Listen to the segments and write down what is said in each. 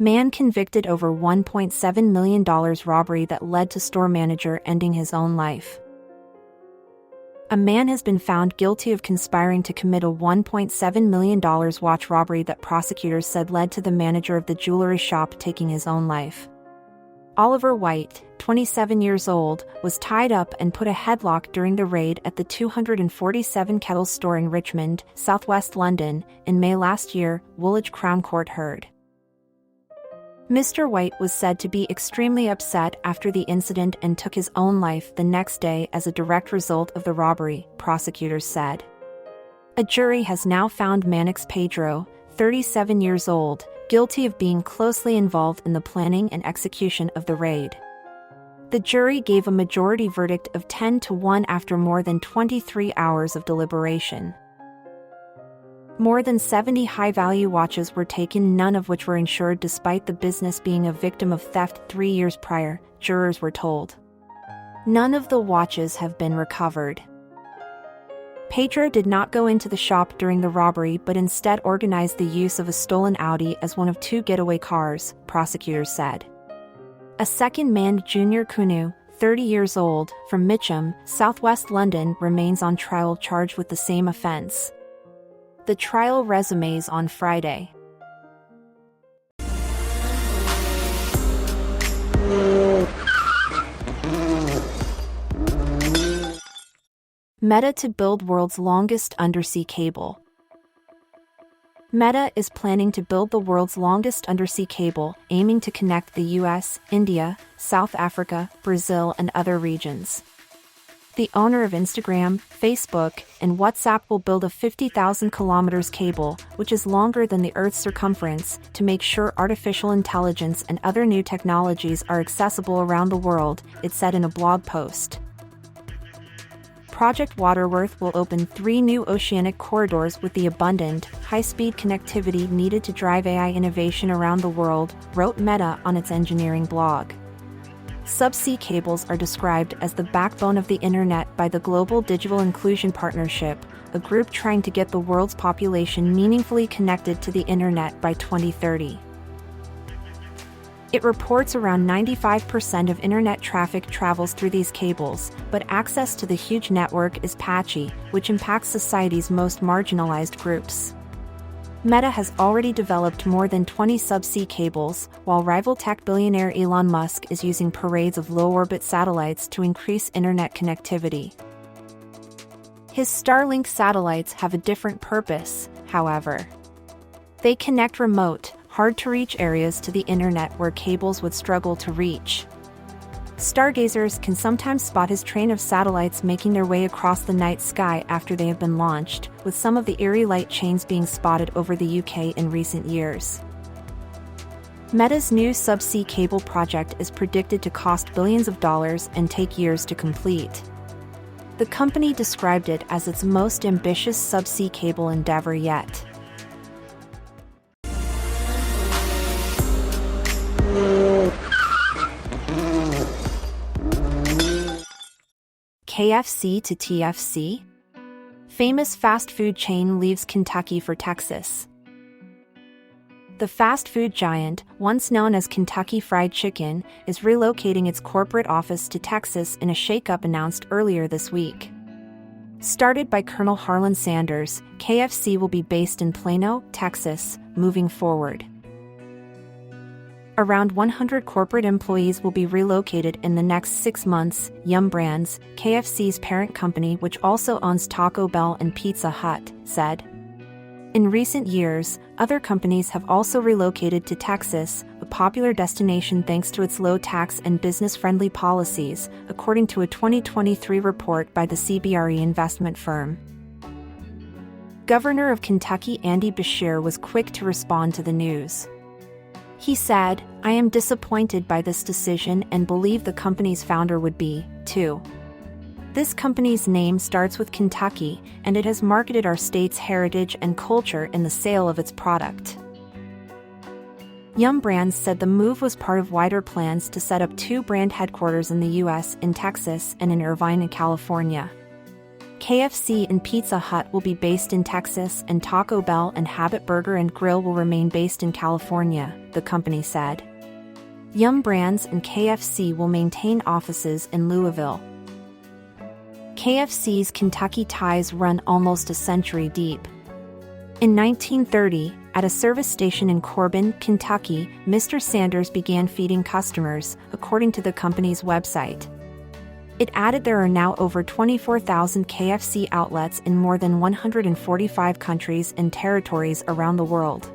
Man convicted over $1.7 million robbery that led to store manager ending his own life. A man has been found guilty of conspiring to commit a $1.7 million watch robbery that prosecutors said led to the manager of the jewelry shop taking his own life. Oliver White, 27 years old, was tied up and put a headlock during the raid at the 247 Kettle store in Richmond, southwest London, in May last year, Woolwich Crown Court heard. Mr. White was said to be extremely upset after the incident and took his own life the next day as a direct result of the robbery, prosecutors said. A jury has now found Mannix Pedro, 37 years old, guilty of being closely involved in the planning and execution of the raid. The jury gave a majority verdict of 10-1 after more than 23 hours of deliberation. More than 70 high-value watches were taken, none of which were insured despite the business being a victim of theft 3 years prior, jurors were told. None of the watches have been recovered. Pedro did not go into the shop during the robbery but instead organized the use of a stolen Audi as one of 2 getaway cars, prosecutors said. A second man, Junior Kunu, 30 years old, from Mitcham, southwest London, remains on trial charged with the same offense. The trial resumes on Friday. Meta to build world's longest undersea cable. Meta is planning to build the world's longest undersea cable, aiming to connect the US, India, South Africa, Brazil, and other regions. The owner of Instagram, Facebook, and WhatsApp will build a 50,000 kilometers cable, which is longer than the Earth's circumference, to make sure artificial intelligence and other new technologies are accessible around the world, it said in a blog post. Project Waterworth will open 3 new oceanic corridors with the abundant, high-speed connectivity needed to drive AI innovation around the world, wrote Meta on its engineering blog. Subsea cables are described as the backbone of the Internet by the Global Digital Inclusion Partnership, a group trying to get the world's population meaningfully connected to the Internet by 2030. It reports around 95% of Internet traffic travels through these cables, but access to the huge network is patchy, which impacts society's most marginalized groups. Meta has already developed more than 20 subsea cables, while rival tech billionaire Elon Musk is using parades of low-orbit satellites to increase internet connectivity. His Starlink satellites have a different purpose, however. They connect remote, hard-to-reach areas to the internet where cables would struggle to reach. Stargazers can sometimes spot his train of satellites making their way across the night sky after they have been launched, with some of the eerie light chains being spotted over the UK in recent years. Meta's new subsea cable project is predicted to cost billions of dollars and take years to complete. The company described it as its most ambitious subsea cable endeavor yet. KFC to TFC? Famous fast food chain leaves Kentucky for Texas. The fast food giant, once known as Kentucky Fried Chicken, is relocating its corporate office to Texas in a shakeup announced earlier this week. Started by Colonel Harlan Sanders, KFC will be based in Plano, Texas, moving forward. Around 100 corporate employees will be relocated in the next 6 months, Yum Brands, KFC's parent company which also owns Taco Bell and Pizza Hut, said. In recent years, other companies have also relocated to Texas, a popular destination thanks to its low tax and business-friendly policies, according to a 2023 report by the CBRE investment firm. Governor of Kentucky Andy Beshear was quick to respond to the news. He said, "I am disappointed by this decision and believe the company's founder would be, too. This company's name starts with Kentucky, and it has marketed our state's heritage and culture in the sale of its product." Yum Brands said the move was part of wider plans to set up 2 brand headquarters in the U.S. in Texas and in Irvine, California. KFC and Pizza Hut will be based in Texas, and Taco Bell and Habit Burger and Grill will remain based in California, the company said. Yum Brands and KFC will maintain offices in Louisville. KFC's Kentucky ties run almost a century deep. In 1930, at a service station in Corbin, Kentucky, Mr. Sanders began feeding customers, according to the company's website. It added there are now over 24,000 KFC outlets in more than 145 countries and territories around the world.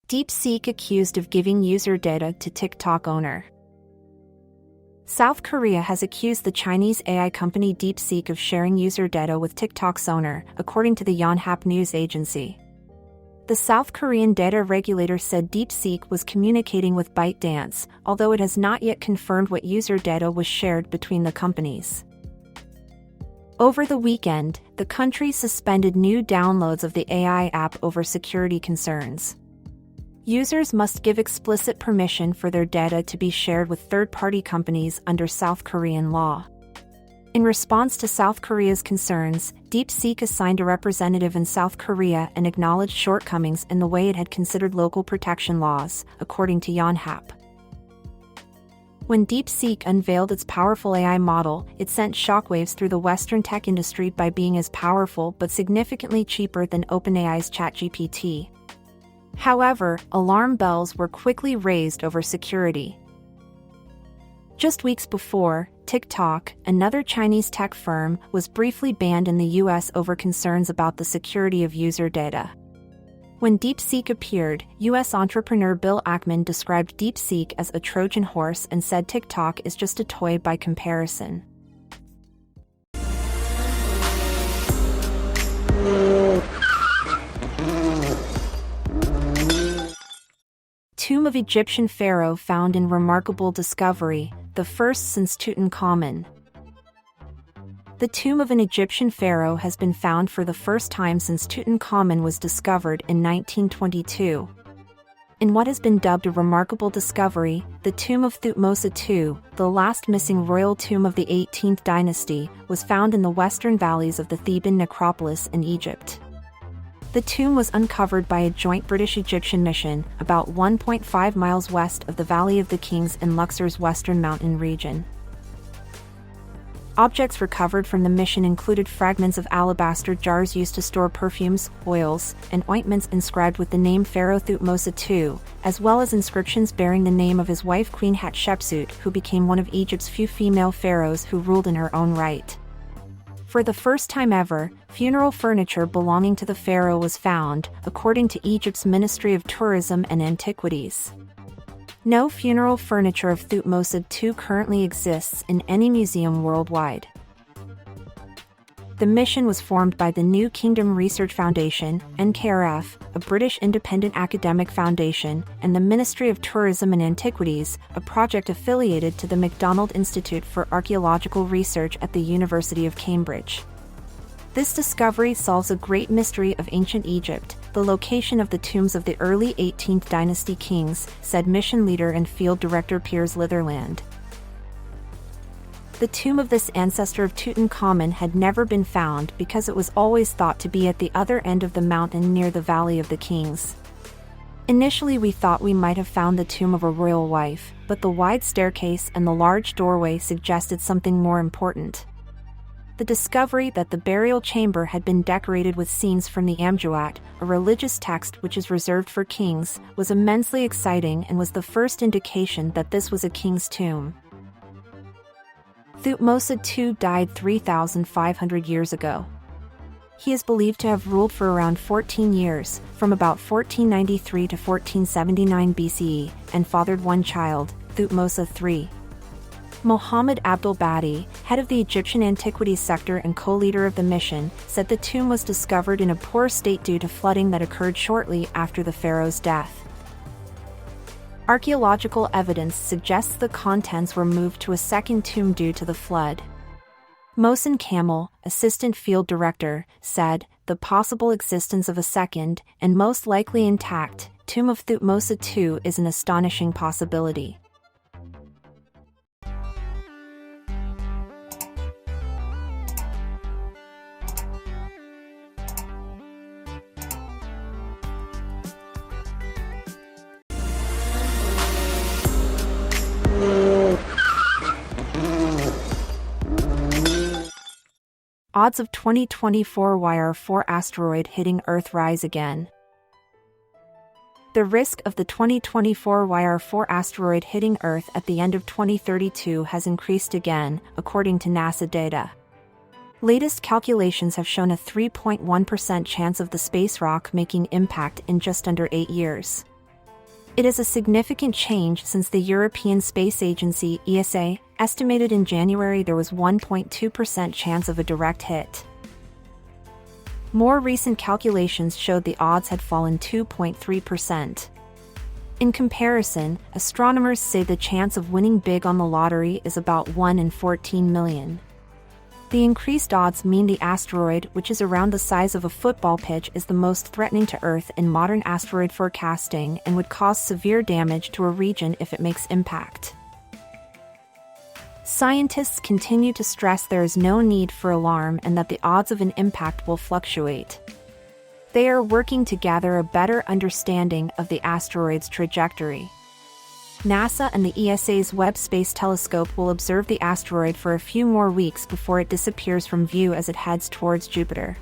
DeepSeek accused of giving user data to TikTok owner. South Korea has accused the Chinese AI company DeepSeek of sharing user data with TikTok's owner, according to the Yonhap news agency. The South Korean data regulator said DeepSeek was communicating with ByteDance, although it has not yet confirmed what user data was shared between the companies. Over the weekend, the country suspended new downloads of the AI app over security concerns. Users must give explicit permission for their data to be shared with third-party companies under South Korean law. In response to South Korea's concerns, DeepSeek assigned a representative in South Korea and acknowledged shortcomings in the way it had considered local protection laws, according to Yonhap. When DeepSeek unveiled its powerful AI model, it sent shockwaves through the Western tech industry by being as powerful but significantly cheaper than OpenAI's ChatGPT. However, alarm bells were quickly raised over security. Just weeks before, TikTok, another Chinese tech firm, was briefly banned in the US over concerns about the security of user data. When DeepSeek appeared, US entrepreneur Bill Ackman described DeepSeek as a Trojan horse and said TikTok is just a toy by comparison. Tomb of Egyptian Pharaoh found in remarkable discovery, the first since Tutankhamun. The tomb of an Egyptian pharaoh has been found for the first time since Tutankhamun was discovered in 1922. In what has been dubbed a remarkable discovery, the tomb of Thutmose II, the last missing royal tomb of the 18th dynasty, was found in the western valleys of the Theban necropolis in Egypt. The tomb was uncovered by a joint British-Egyptian mission, about 1.5 miles west of the Valley of the Kings in Luxor's western mountain region. Objects recovered from the mission included fragments of alabaster jars used to store perfumes, oils, and ointments inscribed with the name Pharaoh Thutmose II, as well as inscriptions bearing the name of his wife Queen Hatshepsut, who became one of Egypt's few female pharaohs who ruled in her own right. For the first time ever, funeral furniture belonging to the pharaoh was found, according to Egypt's Ministry of Tourism and Antiquities. No funeral furniture of Thutmose II currently exists in any museum worldwide. The mission was formed by the New Kingdom Research Foundation, NKRF, a British independent academic foundation, and the Ministry of Tourism and Antiquities, a project affiliated to the MacDonald Institute for Archaeological Research at the University of Cambridge. This discovery solves a great mystery of ancient Egypt, the location of the tombs of the early 18th dynasty kings, said mission leader and field director Piers Litherland. The tomb of this ancestor of Tutankhamun had never been found because it was always thought to be at the other end of the mountain near the Valley of the Kings. Initially we thought we might have found the tomb of a royal wife, but the wide staircase and the large doorway suggested something more important. The discovery that the burial chamber had been decorated with scenes from the Amjuat, a religious text which is reserved for kings, was immensely exciting and was the first indication that this was a king's tomb. Thutmose II died 3,500 years ago. He is believed to have ruled for around 14 years, from about 1493 to 1479 BCE, and fathered one child, Thutmose III. Mohammed Abdul Badi, head of the Egyptian Antiquities sector and co-leader of the mission, said the tomb was discovered in a poor state due to flooding that occurred shortly after the pharaoh's death. Archaeological evidence suggests the contents were moved to a second tomb due to the flood. Mohsen Kamel, assistant field director, said, the possible existence of a second, and most likely intact, tomb of Thutmose II is an astonishing possibility. Odds of 2024 YR4 asteroid hitting Earth rise again. The risk of the 2024 YR4 asteroid hitting Earth at the end of 2032 has increased again, according to NASA data. Latest calculations have shown a 3.1% chance of the space rock making impact in just under 8 years. It is a significant change since the European Space Agency (ESA) estimated in January there was 1.2% chance of a direct hit. More recent calculations showed the odds had fallen 2.3%. In comparison, astronomers say the chance of winning big on the lottery is about 1 in 14 million. The increased odds mean the asteroid, which is around the size of a football pitch, is the most threatening to Earth in modern asteroid forecasting and would cause severe damage to a region if it makes impact. Scientists continue to stress there is no need for alarm and that the odds of an impact will fluctuate. They are working to gather a better understanding of the asteroid's trajectory. NASA and the ESA's Webb Space Telescope will observe the asteroid for a few more weeks before it disappears from view as it heads towards Jupiter.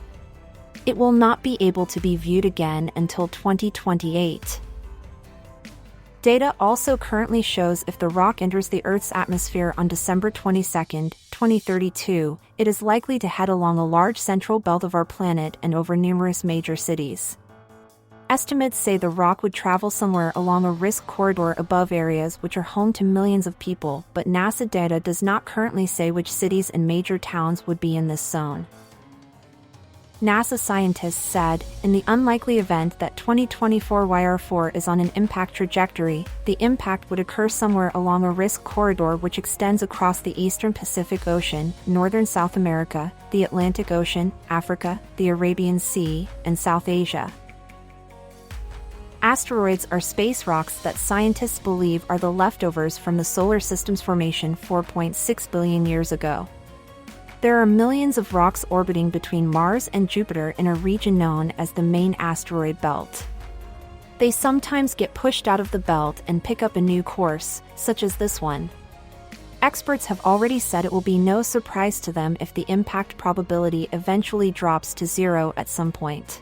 It will not be able to be viewed again until 2028. Data also currently shows if the rock enters the Earth's atmosphere on December 22, 2032, it is likely to head along a large central belt of our planet and over numerous major cities. Estimates say the rock would travel somewhere along a risk corridor above areas which are home to millions of people, but NASA data does not currently say which cities and major towns would be in this zone. NASA scientists said, in the unlikely event that 2024 YR4 is on an impact trajectory, the impact would occur somewhere along a risk corridor which extends across the eastern Pacific Ocean, northern South America, the Atlantic Ocean, Africa, the Arabian Sea, and South Asia. Asteroids are space rocks that scientists believe are the leftovers from the solar system's formation 4.6 billion years ago. There are millions of rocks orbiting between Mars and Jupiter in a region known as the main asteroid belt. They sometimes get pushed out of the belt and pick up a new course, such as this one. Experts have already said it will be no surprise to them if the impact probability eventually drops to zero at some point.